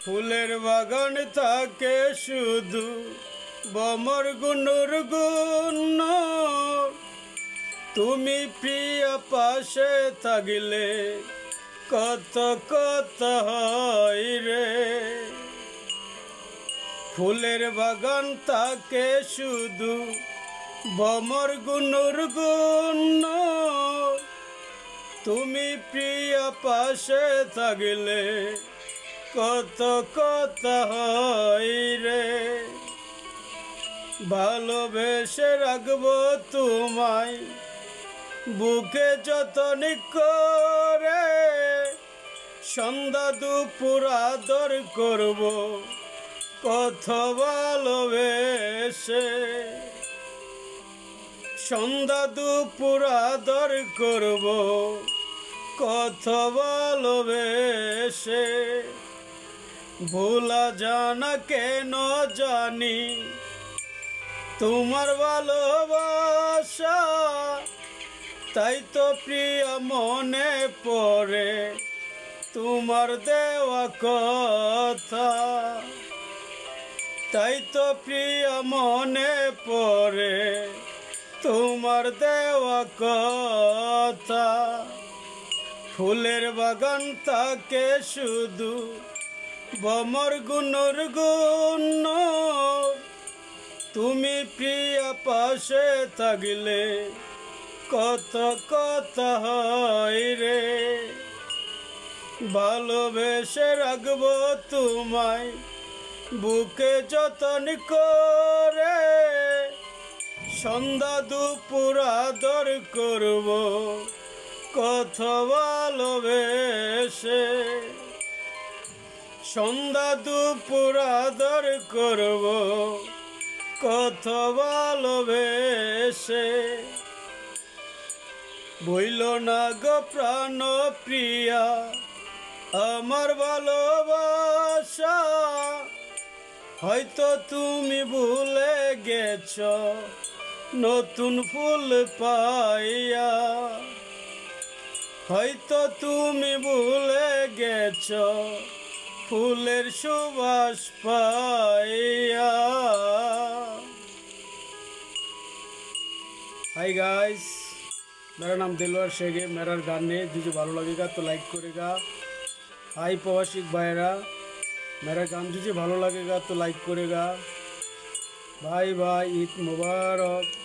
ফুলের বাগান থাকে শুধু বমর গুনুর গুণ, তুমি প্রিয় পাশে থাকলে কত কত হয় রে। ফুলের বাগান থাকে শুধু বমর গুনুর গুণ, তুমি প্রিয় পাশে থাকলে কত কত হয় রে। ভালোবেসে রাখবো তোমায় বুকে যতন করে, সন্ধ্যা দুপুর আদর করব কত ভালোবেসে। সন্ধ্যা দুপুর আদর করব কত ভালোবেসে। ভোলা জানা কেন জানি তোমার ভালোবাসা, তাই তো প্রিয় মনে পড়ে তোমার দেওয়া কথা। তাই তো প্রিয় মনে পড়ে তোমার দেওয়া কথা। ফুলের বাগান থাকে শুধু বমর গুনুর গুণ, তুমি প্রিয় পাশে থাকলে কত কত হয় রে। ভালোবেসে রাখবো তোমায় বুকে যতন করে, সন্ধ্যা দুপুর আদর করব কত ভালোবেসে। সন্ধ্যা দুপুর আদর করব কত ভালোবেসে। বইল না গো প্রাণ প্রিয়া আমার ভালোবাসা, হয়তো তুমি ভুলে গেছ নতুন ফুল পাইয়া। হয়তো তুমি ভুলে গেছ ফুলের সুবাস পাইয়া। हाय गाइस, मेरा नाम दिलवर शेख है। मेरा गाने जो भालो लगेगा तो लाइक करेगा। हाय प्रवासिक भाईरा, मेरा गान जो भालो लगेगा तो लाइक करेगा। बाय बाय, ईद मुबारक।